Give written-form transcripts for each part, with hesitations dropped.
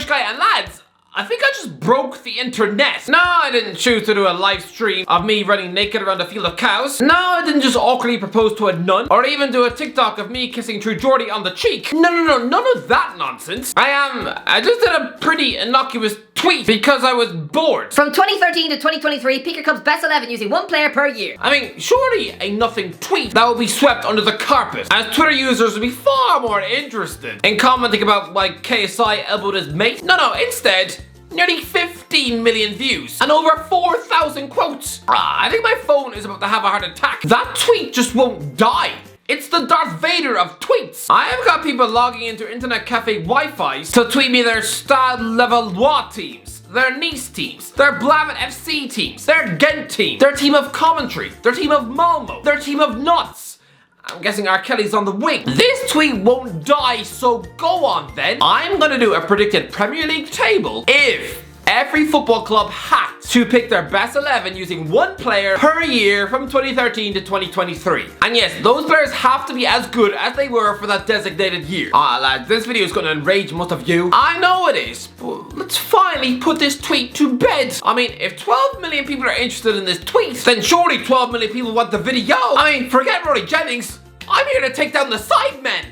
Irish guy, and lads, I think I just broke the internet. No, I didn't choose to do a live stream of me running naked around a field of cows. No, I didn't just awkwardly propose to a nun, or even do a TikTok of me kissing True Geordie on the cheek. No, none of that nonsense. I just did a pretty innocuous tweet because I was bored. From 2013 to 2023, pick your club's best 11 using one player per year. I mean, surely a nothing tweet that would be swept under the carpet, as Twitter users would be far more interested in commenting about why KSI elbowed his mate. No, instead, nearly 15 million views and over 4,000 quotes. I think my phone is about to have a heart attack. That tweet just won't die. It's the Darth Vader of tweets. I have got people logging into internet cafe Wi-Fi's to tweet me their Stade Levallois teams, their Nice teams, their Blavet FC teams, their Ghent team, their team of commentary, their team of Malmo, their team of nuts. I'm guessing R. Kelly's on the wing. This tweet won't die, so go on then. I'm gonna do a predicted Premier League table if every football club had to pick their best 11 using one player per year from 2013 to 2023. And yes, those players have to be as good as they were for that designated year. Lads, this video is going to enrage most of you. I know it is, but let's finally put this tweet to bed. I mean, if 12 million people are interested in this tweet, then surely 12 million people want the video. I mean, forget Rory Jennings. I'm here to take down the Sidemen.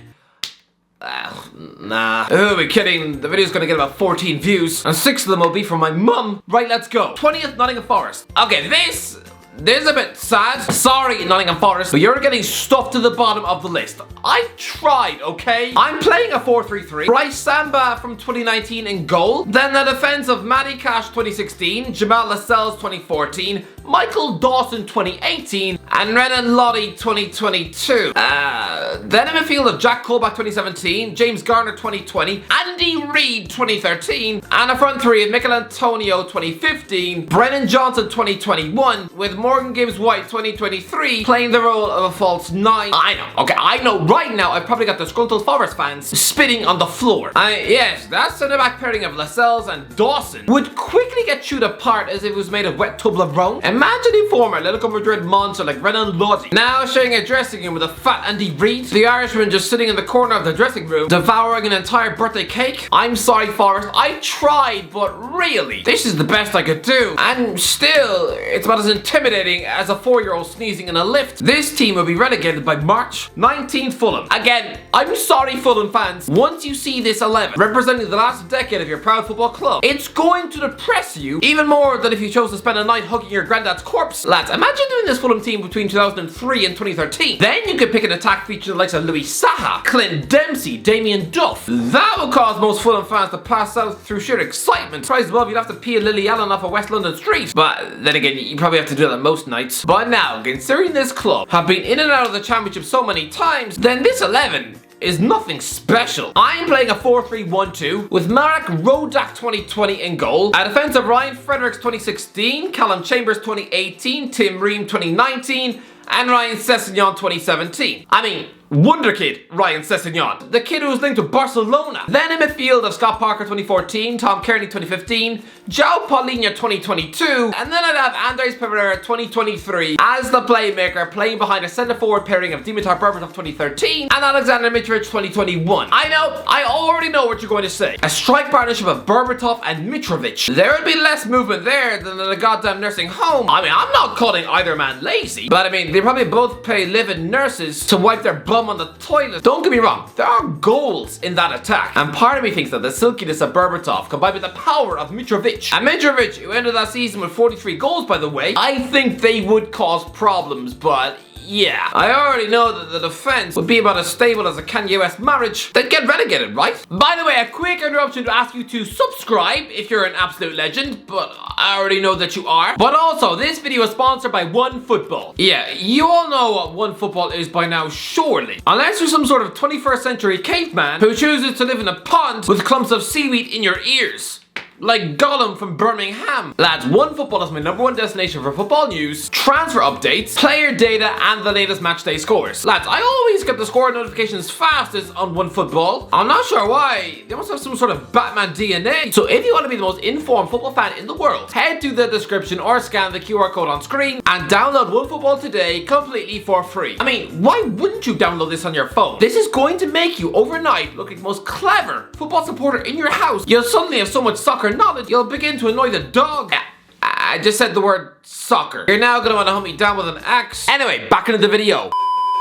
Nah. Who are we kidding? The video's gonna get about 14 views, and 6 of them will be from my mum. Right, let's go. 20th Nottingham Forest. Okay, this is a bit sad. Sorry, Nottingham Forest, but you're getting stuffed to the bottom of the list. I tried, okay? I'm playing a 4-3-3. Bryce Samba from 2019 in goal. Then the defense of Matty Cash 2016, Jamal Lascelles 2014, Michael Dawson 2018, and Renan Loddy 2022. Then in midfield of Jack Colback 2017, James Garner 2020, Andy Reid 2013, and a front three of Mikel Antonio 2015, Brennan Johnson 2021, with Morgan Gibbs-White 2023 playing the role of a false 9. I know right now I've probably got disgruntled Forest fans spitting on the floor. Yes, that centre-back pairing of Lascelles and Dawson would quickly get chewed apart as if it was made of wet Toblerone. Imagine a former Atletico Madrid monster like Renan Loddy now sharing a dressing room with a fat Andy Reid, the Irishman just sitting in the corner of the dressing room devouring an entire birthday cake. I'm sorry, Forest, I tried, but really, this is the best I could do. And still, it's about as intimidating as a 4-year-old sneezing in a lift. This team will be relegated by March. 19th Fulham. Again, I'm sorry, Fulham fans. Once you see this 11 representing the last decade of your proud football club, it's going to depress you even more than if you chose to spend a night hugging your granddad's corpse. Lads, imagine doing this Fulham team between 2003 and 2013. Then you could pick an attack featuring the likes of Louis Saha, Clint Dempsey, Damien Duff. That would cause most Fulham fans to pass out through sheer excitement. Price above, you'd have to peel Lily Allen off a West London street. But then again, you probably have to do that most nights. But now, considering this club have been in and out of the championship so many times, then this 11 is nothing special. I'm playing a 4-3-1-2 with Marek Rodak 2020 in goal, a defense of Ryan Fredericks 2016, Callum Chambers 2018, Tim Ream 2019, and Ryan Sessegnon 2017. I mean, wonder kid Ryan Sessegnon, the kid who was linked to Barcelona. Then in midfield of Scott Parker 2014, Tom Kearney 2015, João Paulinho 2022, and then I'd have Andres Pereira 2023 as the playmaker, playing behind a centre forward pairing of Dimitar Berbatov 2013 and Alexander Mitrovic 2021. I know, I already know what you're going to say. A strike partnership of Berbatov and Mitrovic. There would be less movement there than in a goddamn nursing home. I mean, I'm not calling either man lazy, but I mean, they probably both pay live-in nurses to wipe their bum on the toilet. Don't get me wrong, there are goals in that attack, and part of me thinks that the silkiness of Berbatov combined with the power of Mitrovic, and Mitrovic, who ended that season with 43 goals by the way, I think they would cause problems, but yeah, I already know that the defense would be about as stable as a Kanye West marriage. They'd get relegated, right? By the way, a quick interruption to ask you to subscribe if you're an absolute legend, but I already know that you are. But also, this video is sponsored by OneFootball. Yeah, you all know what OneFootball is by now, surely. Unless you're some sort of 21st century caveman who chooses to live in a pond with clumps of seaweed in your ears. like Gollum from Birmingham. Lads, One Football is my #1 destination for football news, transfer updates, player data, and the latest matchday scores. Lads, I always get the score notifications fastest on One Football. I'm not sure why. They must have some sort of Batman DNA. So if you want to be the most informed football fan in the world, head to the description or scan the QR code on screen and download One Football today completely for free. I mean, why wouldn't you download this on your phone? This is going to make you overnight look like the most clever football supporter in your house. You'll suddenly have so much soccer knowledge, you'll begin to annoy the dog. I just said the word soccer. You're now gonna want to hunt me down with an axe. Anyway, back into the video.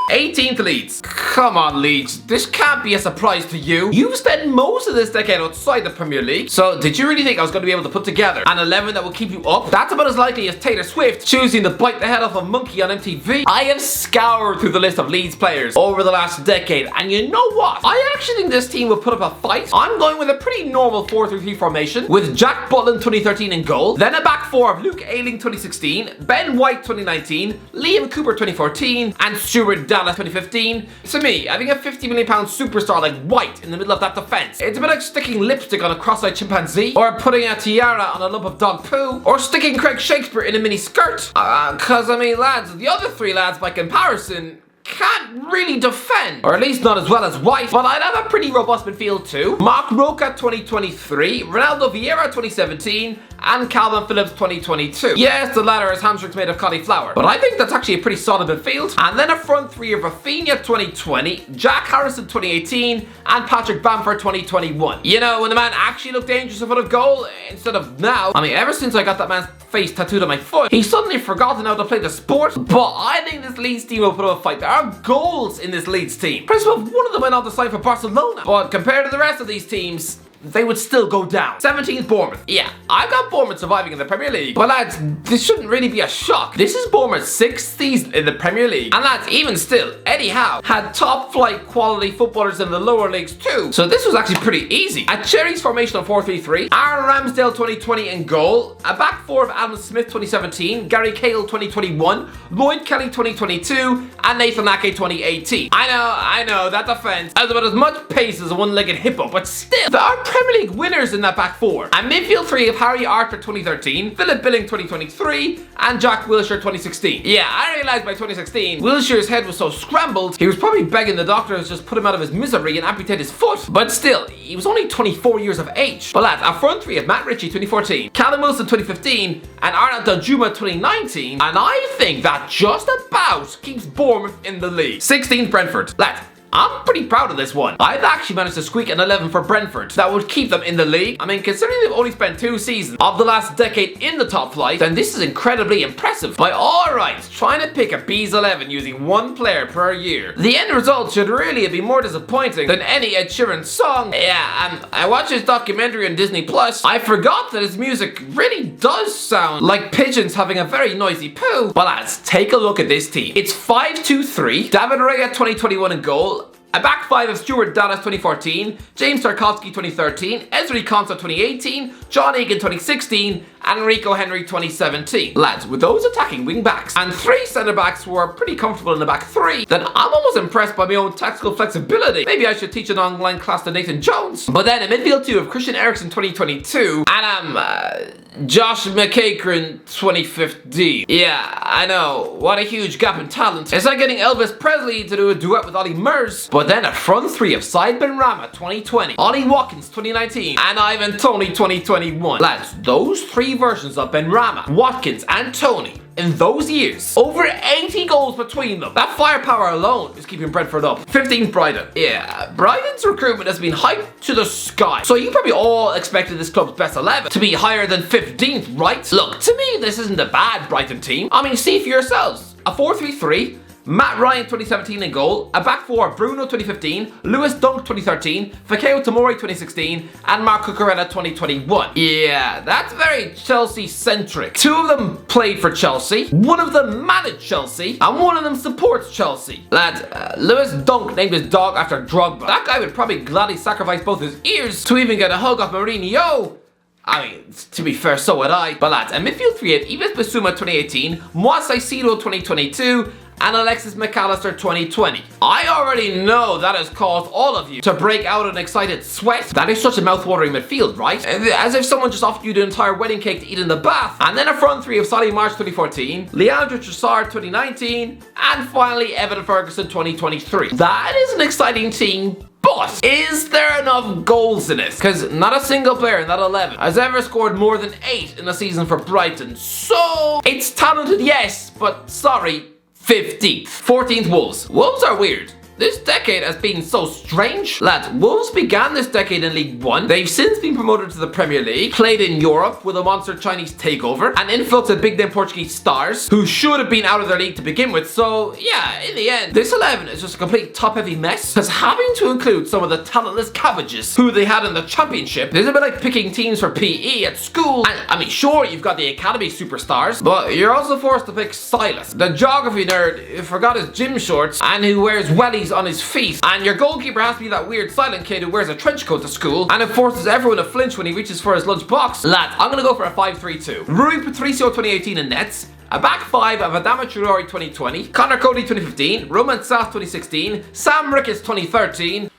18th Leeds. Come on, Leeds. This can't be a surprise to you. You've spent most of this decade outside the Premier League. So did you really think I was going to be able to put together an 11 that will keep you up? That's about as likely as Taylor Swift choosing to bite the head off a monkey on MTV. I have scoured through the list of Leeds players over the last decade, and you know what? I actually think this team will put up a fight. I'm going with a pretty normal 4-3-3 formation with Jack Butland 2013 in goal, then a back four of Luke Ayling 2016, Ben White 2019, Liam Cooper 2014, and Stuart Dallas 2015. To me, I think a £50 million superstar like White in the middle of that defense, it's a bit like sticking lipstick on a cross-eyed chimpanzee, or putting a tiara on a lump of dog poo, or sticking Craig Shakespeare in a mini skirt. Cause I mean, lads, the other three lads by comparison can't really defend, or at least not as well as White, but I'd have a pretty robust midfield too. Mark Roca 2023, Ronaldo Vieira 2017, and Calvin Phillips 2022. Yes, the latter has hamstrings made of cauliflower, but I think that's actually a pretty solid midfield. And then a front three of Rafinha 2020, Jack Harrison 2018, and Patrick Bamford 2021. You know, when the man actually looked dangerous in front of goal instead of now. I mean, ever since I got that man's face tattooed on my foot, he's suddenly forgotten how to play the sport. But I think this Leeds team will put up a fight. There are goals in this Leeds team. First of all, one of them went on to sign for Barcelona, but compared to the rest of these teams, they would still go down. 17th Bournemouth. Yeah, I've got Bournemouth surviving in the Premier League. But lads, this shouldn't really be a shock. This is Bournemouth's 6th season in the Premier League. And lads, even still, Eddie Howe had top flight quality footballers in the lower leagues too. So this was actually pretty easy. A Cherries formation of 4-3-3, Aaron Ramsdale 2020 in goal, a back four of Adam Smith 2017, Gary Cahill 2021, Lloyd Kelly 2022, and Nathan Ake 2018. I know, that defense has about as much pace as a one-legged hippo, but still, there are Premier League winners in that back four. And midfield three of Harry Arthur 2013, Philip Billing 2023, and Jack Wilshere 2016. Yeah, I realised by 2016, Wilshere's head was so scrambled, he was probably begging the doctors to just put him out of his misery and amputate his foot. But still, he was only 24 years of age. But lads, our front three of Matt Ritchie 2014, Callum Wilson 2015, and Arnaud Danjuma 2019, and I think that just about keeps Bournemouth in the league. 16th Brentford. Lads, I'm pretty proud of this one. I've actually managed to squeak an 11 for Brentford that would keep them in the league. I mean, considering they've only spent 2 seasons of the last decade in the top flight, then this is incredibly impressive. By all rights, trying to pick a B's 11 using 1 player per year, the end result should really be more disappointing than any Ed Sheeran song. Yeah, and I watched his documentary on Disney Plus. I forgot that his music really does sound like pigeons having a very noisy poo. But lads, take a look at this team. It's 5-2-3, David Raya 2021 in goal, a back five of Stuart Dallas 2014, James Tarkowski 2013, Ezri Konsa 2018, John Egan 2016, and Rico Henry 2017. Lads, with those attacking wing backs and 3 centre backs who are pretty comfortable in the back 3, then I'm almost impressed by my own tactical flexibility. Maybe I should teach an online class to Nathan Jones. But then a midfield 2 of Christian Eriksen 2022, and Josh McEachran 2015. Yeah, I know, what a huge gap in talent. It's like getting Elvis Presley to do a duet with Ollie Murs. But then a front 3 of Said Benrahma 2020, Ollie Watkins 2019, and Ivan Toney 2021. Lads, those 3 versions of Benrahma, Watkins, and Toney in those years, over 80 goals between them. That firepower alone is keeping Brentford up. 15th Brighton. Yeah, Brighton's recruitment has been hyped to the sky. So you probably all expected this club's best 11 to be higher than 15th, right? Look, to me, this isn't a bad Brighton team. I mean, see for yourselves. A 4-3-3, Matt Ryan 2017 in goal, a back four Bruno 2015, Lewis Dunk 2013, Fikayo Tomori 2016, and Mark Cucurella 2021. Yeah, that's very Chelsea-centric. 2 of them played for Chelsea, 1 of them managed Chelsea, and 1 of them supports Chelsea. Lads, Lewis Dunk named his dog after Drogba. That guy would probably gladly sacrifice both his ears to even get a hug off Mourinho. I mean, to be fair, so would I. But lads, a midfield 3 of Yves Bissouma 2018, Moise Caicedo 2022, and Alexis McAllister 2020. I already know that has caused all of you to break out an excited sweat. That is such a mouth-watering midfield, right? As if someone just offered you the entire wedding cake to eat in the bath. And then a front three of Solly March 2014, Leandro Trossard 2019, and finally Evan Ferguson 2023. That is an exciting team. But is there enough goals in it? Because not a single player in that 11 has ever scored more than 8 in a season for Brighton. So it's talented, yes, but sorry, 15th. 14th Wolves. Wolves are weird. This decade has been so strange. Lads, Wolves began this decade in League 1. They've since been promoted to the Premier League, played in Europe with a monster Chinese takeover, an influx of big name Portuguese stars who should have been out of their league to begin with. So yeah, in the end, this 11 is just a complete top heavy mess. Because having to include some of the talentless cabbages who they had in the championship is a bit like picking teams for PE at school. And I mean, sure, you've got the academy superstars, but you're also forced to pick Silas, the geography nerd who forgot his gym shorts and who wears wellies on his feet, and your goalkeeper has to be that weird silent kid who wears a trench coat to school and it forces everyone to flinch when he reaches for his lunch box. Lads, I'm gonna go for a 5-3-2. Rui Patricio 2018 in nets, a back five of Adama Traore 2020, Connor Cody 2015, Roman Sass 2016, Sam Ricketts 2013,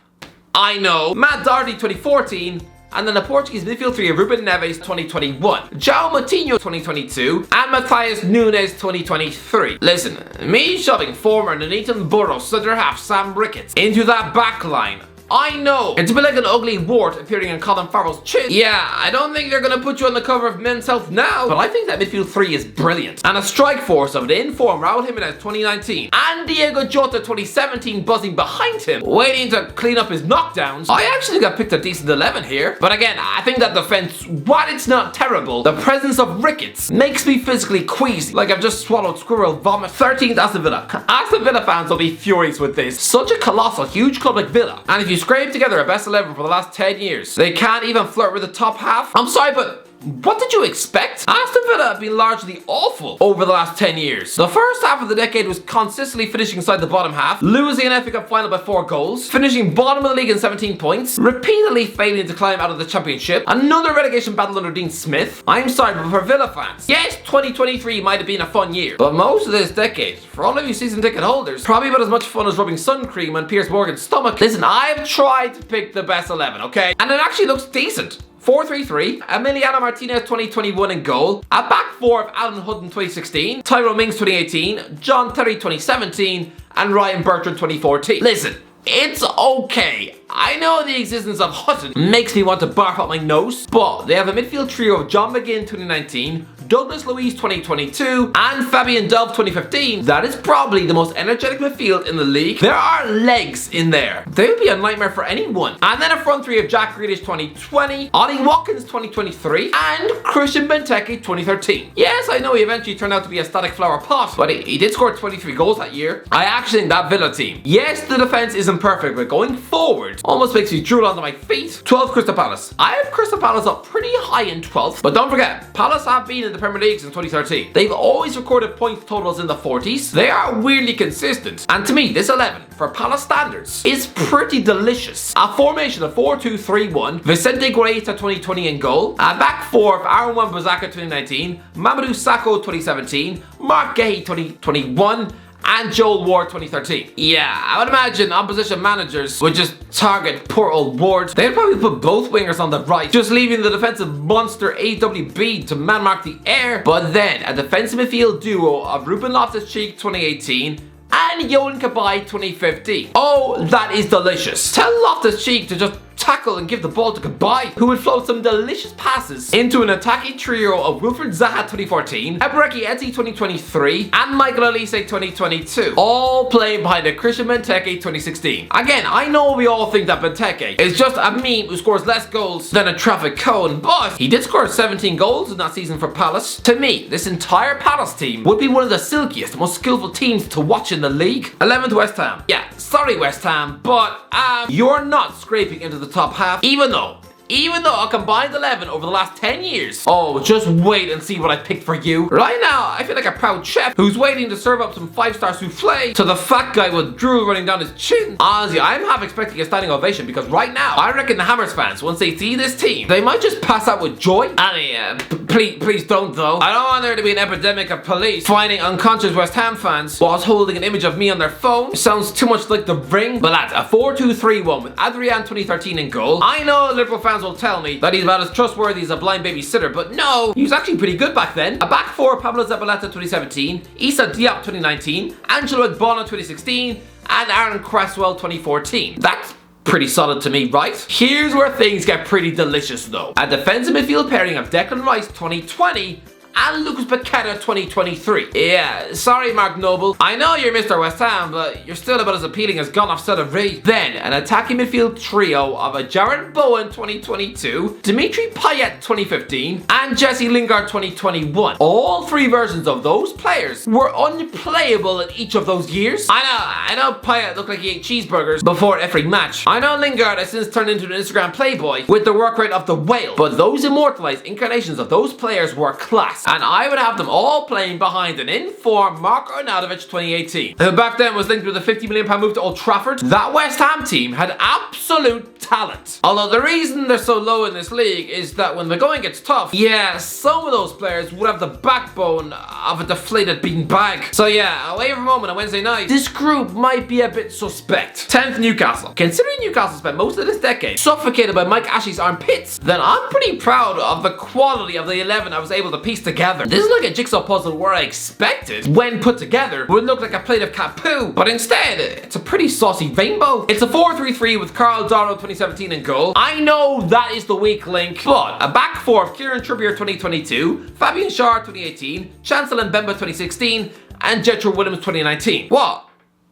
I know, Matt Doherty 2014, and then the Portuguese midfield three of Ruben Neves 2021, João Moutinho 2022, and Matthias Nunes 2023. Listen, me shoving former Nuneaton Borough centre half Sam Ricketts into that back line, I know it's a bit like an ugly wart appearing on Colin Farrell's chin. Yeah, I don't think they're gonna put you on the cover of Men's Health now, but I think that midfield three is brilliant. And a strike force of an in-form Raul Jimenez 2019 and Diego Jota 2017 buzzing behind him, waiting to clean up his knockdowns. I actually got picked a decent 11 here. But again, I think that defense, while it's not terrible, the presence of Ricketts makes me physically queasy, like I've just swallowed squirrel vomit. 13th Aston Villa. Aston Villa fans will be furious with this. Such a colossal, huge club like Villa. And if you scrape together a best 11 for the last 10 years, they can't even flirt with the top half. I'm sorry, but what did you expect? Aston Villa have been largely awful over the last 10 years. The first half of the decade was consistently finishing inside the bottom half, losing an FA Cup final by 4 goals, finishing bottom of the league in 17 points, repeatedly failing to climb out of the championship, another relegation battle under Dean Smith. I'm sorry, but for Villa fans, yes, 2023 might have been a fun year, but most of this decade, for all of you season ticket holders, probably about as much fun as rubbing sun cream on Piers Morgan's stomach. Listen, I've tried to pick the best 11, okay? And it actually looks decent. 4-3-3, Emiliano Martinez 2021 in goal, a back four of Alan Hutton 2016, Tyrone Mings 2018, John Terry 2017, and Ryan Bertrand 2014. Listen, it's okay. I know the existence of Hutton makes me want to barf up my nose, but they have a midfield trio of John McGinn 2019, Douglas Luiz 2022, and Fabian Delph 2015. That is probably the most energetic midfield in the league. There are legs in there. They would be a nightmare for anyone. And then a front three of Jack Grealish 2020, Ollie Watkins 2023, and Christian Benteke 2013. Yes, I know he eventually turned out to be a static flower pot, but he did score 23 goals that year. I actually think that Villa team, yes, the defense isn't perfect, but going forward almost makes me drool onto my feet. 12th Crystal Palace. I have Crystal Palace up pretty high in 12th, but don't forget, Palace have been in the Premier League since 2013. They've always recorded point totals in the 40s. They are weirdly consistent. And to me, this 11, for Palace standards, is pretty delicious. A formation of 4-2-3-1, Vicente Guaita 2020 in goal, a back four of Aaron Wan-Bissaka 2019, Mamadou Sakho 2017, Mark Gahey 2021, and Joel Ward 2013. Yeah, I would imagine opposition managers would just target poor old Ward. They'd probably put both wingers on the right, just leaving the defensive monster AWB to man-mark the air. But then, a defensive midfield duo of Ruben Loftus-Cheek 2018 and Yohan Cabaye 2015. Oh, that is delicious. Tell Loftus-Cheek to just tackle and give the ball to Cabaye, who would float some delicious passes into an attacking trio of Wilfred Zaha 2014, Ebereki Eze 2023, and Michael Olise 2022, all playing behind a Christian Benteke 2016. Again, I know we all think that Benteke is just a meme who scores less goals than a traffic cone, but he did score 17 goals in that season for Palace. To me, this entire Palace team would be one of the silkiest, most skillful teams to watch in the league. 11th West Ham. Yeah, sorry West Ham, but you're not scraping into the top half, even though a combined 11 over the last 10 years. Oh, just wait and see what I picked for you. Right now, I feel like a proud chef who's waiting to serve up some 5-star souffle to the fat guy with drool running down his chin. Honestly, I'm half expecting a standing ovation because right now, I reckon the Hammers fans, once they see this team, they might just pass out with joy. And Please don't though. I don't want there to be an epidemic of police finding unconscious West Ham fans whilst holding an image of me on their phone. It sounds too much like The Ring. But lads, a 4-2-3-1 with Adrian 2013 in goal. I know Liverpool fans will tell me that he's about as trustworthy as a blind babysitter, but no, he was actually pretty good back then. A back four, Pablo Zabaleta 2017, Issa Diop 2019, Angelo Agbona 2016, and Aaron Cresswell 2014. That's pretty solid to me, right? Here's where things get pretty delicious though. A defensive midfield pairing of Declan Rice 2020 and Lucas Paqueta 2023. Yeah, sorry Mark Noble. I know you're Mr. West Ham, but you're still about as appealing as Gunnar Celery. Then, an attacking midfield trio of a Jared Bowen 2022, Dimitri Payet 2015, and Jesse Lingard 2021. All three versions of those players were unplayable in each of those years. I know Payet looked like he ate cheeseburgers before every match. I know Lingard has since turned into an Instagram playboy with the work rate of the whale, but those immortalized incarnations of those players were class. And I would have them all playing behind an in-form Marko Arnautovic 2018, who back then was linked with a £50 million move to Old Trafford. That West Ham team had absolute talent. Although the reason they're so low in this league is that when the going gets tough, yeah, some of those players would have the backbone of a deflated bean bag. So yeah, away from home on a Wednesday night, this group might be a bit suspect. 10th, Newcastle. Considering Newcastle spent most of this decade suffocated by Mike Ashley's armpits, then I'm pretty proud of the quality of the 11 I was able to piece together. This is like a jigsaw puzzle where I expected, when put together, would look like a plate of cat poo, but instead, it's a pretty saucy rainbow. It's a 4-3-3 with Carl Darrow 2017 in goal. I know that is the weak link, but a back four of Kieran Trippier 2022, Fabian Schär 2018, Chancel Mbemba 2016, and Jetro Williams 2019. What?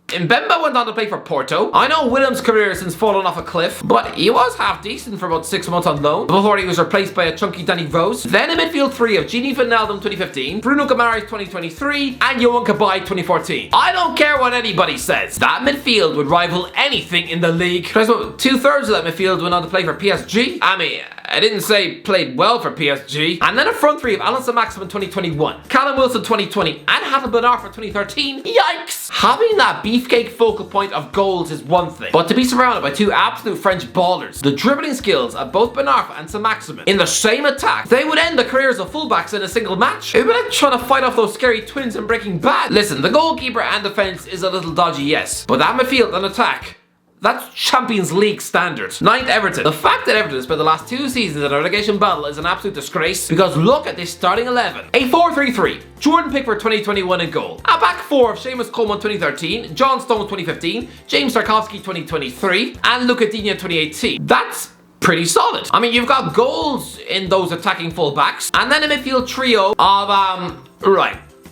Mbemba went on to play for Porto. I know Williams' career has since fallen off a cliff, but he was half decent for about 6 months on loan before he was replaced by a chunky Danny Rose. Then a midfield three of Gini Wijnaldum 2015, Bruno Guimaraes 2023, and Yohan Cabaye 2014. I don't care what anybody says. That midfield would rival anything in the league. Because about 2/3 of that midfield went on to play for PSG. I mean, I didn't say played well for PSG. And then a front three of Alan Saint-Maximin 2021, Callum Wilson 2020, and Hatem Ben Arfa 2013. Yikes! Having that beefcake focal point of goals is one thing, but to be surrounded by two absolute French ballers, the dribbling skills of both Ben Arfa and Saint-Maximin in the same attack, they would end the careers of fullbacks in a single match. It would be like trying to fight off those scary twins in Breaking Bad. Listen, the goalkeeper and defense is a little dodgy, yes, but that midfield and attack, that's Champions League standard. 9th, Everton. The fact that Everton has spent the last 2 seasons in a relegation battle is an absolute disgrace, because look at this starting 11. A 4-3-3. Jordan Pickford 2021 in goal. A back four of Seamus Coleman 2013, John Stone 2015, James Tarkowski 2023, and Luca Digne 2018. That's pretty solid. I mean, you've got goals in those attacking fullbacks, and then a midfield trio of,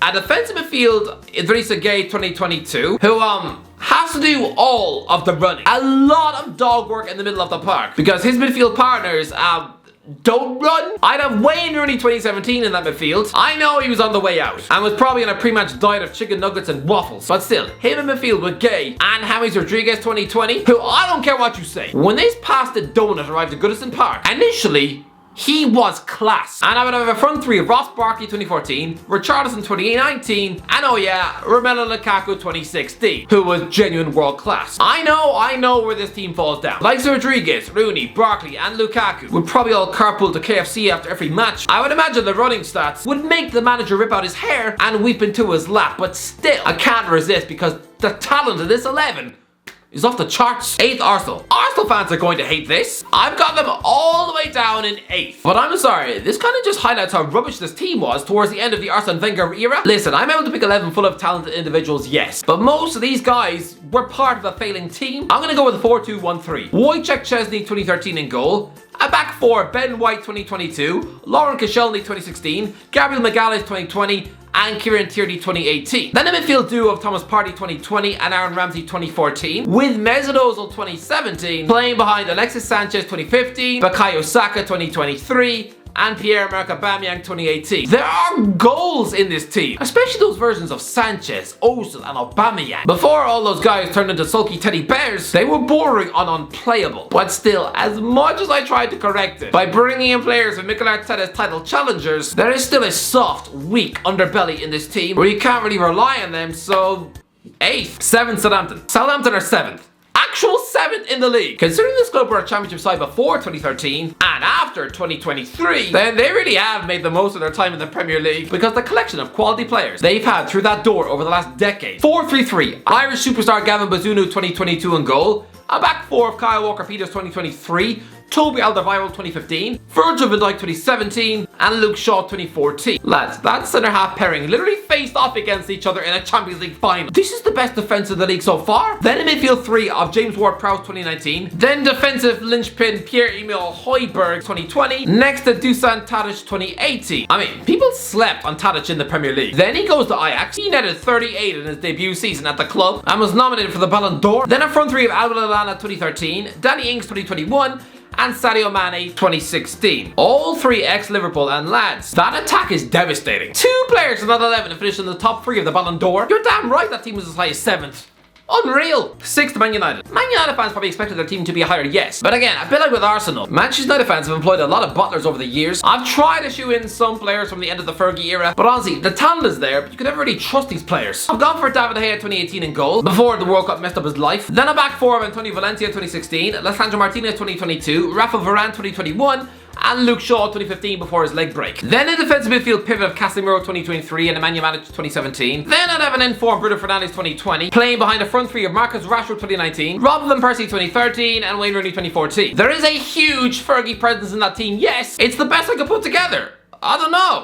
a defensive midfield, Idrissa Gueye 2022, who, has to do all of the running. A lot of dog work in the middle of the park, because his midfield partners, don't run. I'd have Wayne Rooney 2017 in that midfield. I know he was on the way out and was probably on a pre-match diet of chicken nuggets and waffles, but still, him in midfield with Gueye and James Rodriguez 2020, who I don't care what you say, when this pasta donut arrived at Goodison Park, initially, he was class. And I would have a front three of Ross Barkley 2014, Richarlison 2019, and oh yeah, Romelu Lukaku 2016, who was genuine world class. I know where this team falls down. Like Rodriguez, Rooney, Barkley, and Lukaku would probably all carpool to KFC after every match. I would imagine the running stats would make the manager rip out his hair and weep into his lap, but still, I can't resist because the talent of this 11 is off the charts. 8th, Arsenal. Arsenal fans are going to hate this. I've got them all the way down in 8th. But I'm sorry, this kind of just highlights how rubbish this team was towards the end of the Arsene Wenger era. Listen, I'm able to pick 11 full of talented individuals, yes, but most of these guys were part of a failing team. I'm gonna go with a 4-2-1-3. Wojciech Szczesny 2013 in goal. A back four, Ben White 2022, Lauren Koscielny 2016, Gabriel Magalhaes 2020, and Kieran Tierney 2018. Then a midfield duo of Thomas Partey 2020 and Aaron Ramsey 2014, with Mesut Ozil 2017 playing behind Alexis Sanchez 2015, Bukayo Saka 2023, and Pierre-Emerick Aubameyang 2018. There are goals in this team, especially those versions of Sanchez, Ozil, and Aubameyang. Before all those guys turned into sulky teddy bears, they were bordering on unplayable. But still, as much as I tried to correct it by bringing in players with Mikel Arteta's title challengers, there is still a soft, weak underbelly in this team where you can't really rely on them, so 8th. 7th, Southampton. Southampton are 7th. Actual 7th in the league. Considering this club were a championship side before 2013, and And after 2023, then they really have made the most of their time in the Premier League because the collection of quality players they've had through that door over the last decade. 4-3-3, Irish superstar Gavin Bazunu 2022 in goal, a back four of Kyle Walker-Peters 2023, Toby Alderweireld 2015, Virgil van Dijk 2017, and Luke Shaw 2014. Lads, that centre-half pairing literally faced off against each other in a Champions League final. This is the best defence in the league so far. Then in midfield 3 of James Ward-Prowse 2019, then defensive linchpin Pierre-Emile Højbjerg 2020, next to Dusan Tadic 2018. I mean, people slept on Tadic in the Premier League. Then he goes to Ajax, he netted 38 in his debut season at the club and was nominated for the Ballon d'Or. Then a front 3 of Alvin Lallana 2013, Danny Ings 2021, and Sadio Mane 2016. All 3 ex-Liverpool, and lads, that attack is devastating. 2 players from that 11 to finish in the top 3 of the Ballon d'Or. You're damn right that team was as high as 7th. Unreal. 6th, Man United. Man United fans probably expected their team to be higher, yes. But again, a bit like with Arsenal, Manchester United fans have employed a lot of butlers over the years. I've tried to shoe in some players from the end of the Fergie era, but honestly, the talent is there, but you could never really trust these players. I've gone for David De Gea 2018 in goal, before the World Cup messed up his life. Then a back 4 of Antonio Valencia 2016, Alessandro Martinez 2022, Rafa Varane 2021, and Luke Shaw 2015 before his leg break. Then a defensive midfield pivot of Casemiro 2023 and Emmanuel Matic 2017. Then I'd have an informed Bruno Fernandes 2020, playing behind a front 3 of Marcus Rashford 2019, Robin van Persie 2013, and Wayne Rooney 2014. There is a huge Fergie presence in that team, yes. It's the best I could put together. I don't know.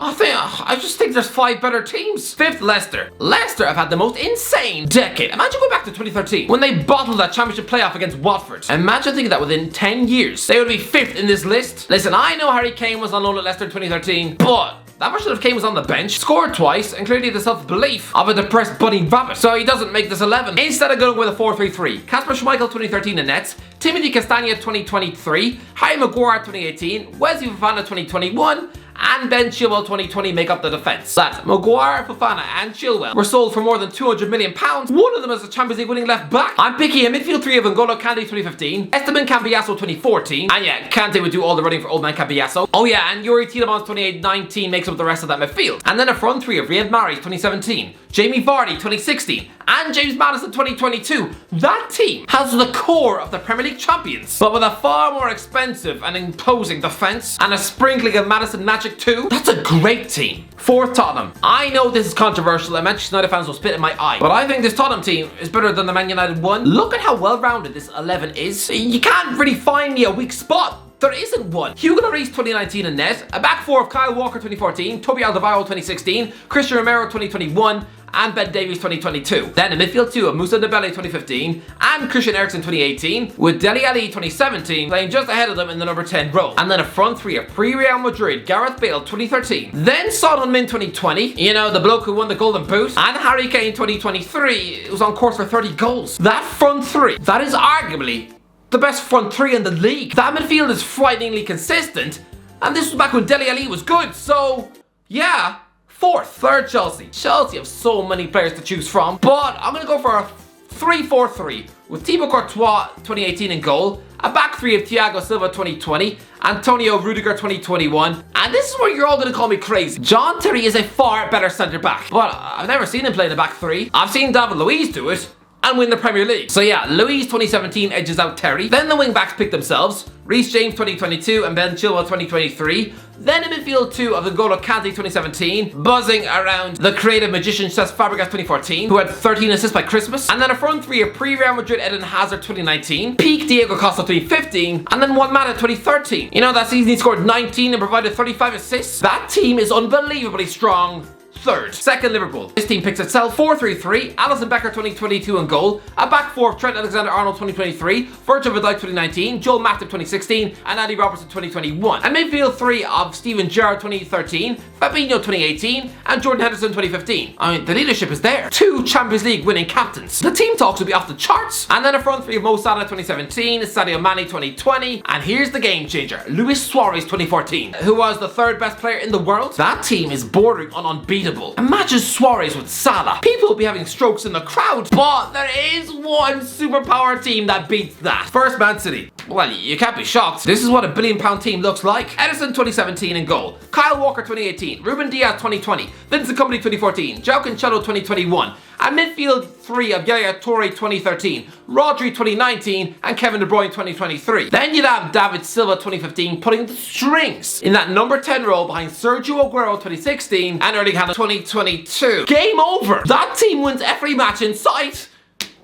I just think there's 5 better teams. 5th, Leicester. Leicester have had the most insane decade. Imagine going back to 2013 when they bottled that championship playoff against Watford. Imagine thinking that within 10 years they would be 5th in this list. Listen, I know Harry Kane was on loan at Leicester in 2013, but that version of Kane was on the bench, scored twice, and clearly the self-belief of a depressed bunny rabbit. So he doesn't make this 11. Instead of going with a 4-3-3, Kasper Schmeichel 2013 in nets, Timothy Castagne 2023, Harry Maguire 2018, Wesley Fofana 2021, and Ben Chilwell 2020 make up the defence. Lads, Maguire, Fofana and Chilwell were sold for more than £200 million. One of them is a Champions League winning left back. I'm picking a midfield 3 of N'Golo Kante 2015, Esteban Cambiasso 2014, and yeah, Kante would do all the running for old man Cambiasso. Oh yeah, and Yuri Tielemans 2019 makes up the rest of that midfield. And then a front 3 of Riyad Mahrez 2017, Jamie Vardy 2016, and James Maddison 2022. That team has the core of the Premier League champions, but with a far more expensive and imposing defence and a sprinkling of Madison magic too. That's a great team. 4th, Tottenham. I know this is controversial and Manchester United fans will spit in my eye, but I think this Tottenham team is better than the Man United one. Look at how well-rounded this 11 is. You can't really find me a weak spot. There isn't one. Hugo Lloris 2019 in net, a back 4 of Kyle Walker 2014, Toby Alderweireld 2016, Christian Romero 2021, and Ben Davies 2022. Then in midfield 2 of Moussa Dembele 2015 and Christian Eriksen 2018, with Dele Alli 2017 playing just ahead of them in the number 10 role. And then a front 3 of pre-Real Madrid, Gareth Bale 2013, then Son Heung-min 2020, you know, the bloke who won the Golden Boot, and Harry Kane 2023, who's on course for 30 goals. That front 3, that is arguably the best front 3 in the league. That midfield is frighteningly consistent, and this was back when Dele Alli was good, so yeah. 4th, 3rd, Chelsea. Chelsea have so many players to choose from, but I'm going to go for a 3-4-3 with Thibaut Courtois 2018 in goal, a back 3 of Thiago Silva 2020, Antonio Rudiger 2021, and this is where you're all going to call me crazy. John Terry is a far better centre back, but I've never seen him play in a back 3. I've seen David Luiz do it and win the Premier League. So yeah, Luiz 2017 edges out Terry. Then the wing backs pick themselves. Reece James 2022 and Ben Chilwell 2023. Then in midfield 2 of N'Golo Kante 2017, buzzing around the creative magician Cesc Fabregas 2014, who had 13 assists by Christmas. And then a front 3 of pre-Real Madrid Eden Hazard 2019, peak Diego Costa 2015, and then Juan Mata 2013. You know, that season he scored 19 and provided 35 assists. That team is unbelievably strong. 3rd. 2nd, Liverpool. This team picks itself 4-3-3, Alisson Becker 2022 in goal, a back 4 of Trent Alexander-Arnold 2023, Virgil van Dijk 2019, Joel Matip 2016, and Andy Robertson 2021. And midfield 3 of Steven Gerrard 2013, Fabinho 2018, and Jordan Henderson 2015. I mean, the leadership is there. 2 Champions League winning captains. The team talks will be off the charts. And then a front 3 of Mo Salah 2017, Sadio Mane 2020, and here's the game changer, Luis Suarez 2014, who was the 3rd best player in the world. That team is bordering on unbeatable. Imagine Suarez with Salah. People will be having strokes in the crowd, but there is one superpower team that beats that. 1st, Man City. Well, you can't be shocked. This is what a £1 billion team looks like. Edison 2017 in goal. Kyle Walker 2018. Ruben Diaz 2020. Vincent Kompany 2014. João Cancelo 2021. And midfield 3 of Yaya Toure 2013. Rodri 2019. And Kevin De Bruyne 2023. Then you'd have David Silva 2015 putting the strings in that number 10 role behind Sergio Aguero 2016 and Erling Haaland 2022. Game over. That team wins every match in sight.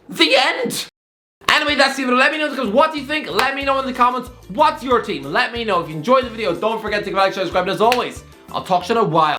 The end. Anyway, that's it. Let me know because what do you think? Let me know in the comments. What's your team? Let me know. If you enjoyed the video, don't forget to like, share, subscribe. And as always, I'll talk to you in a while.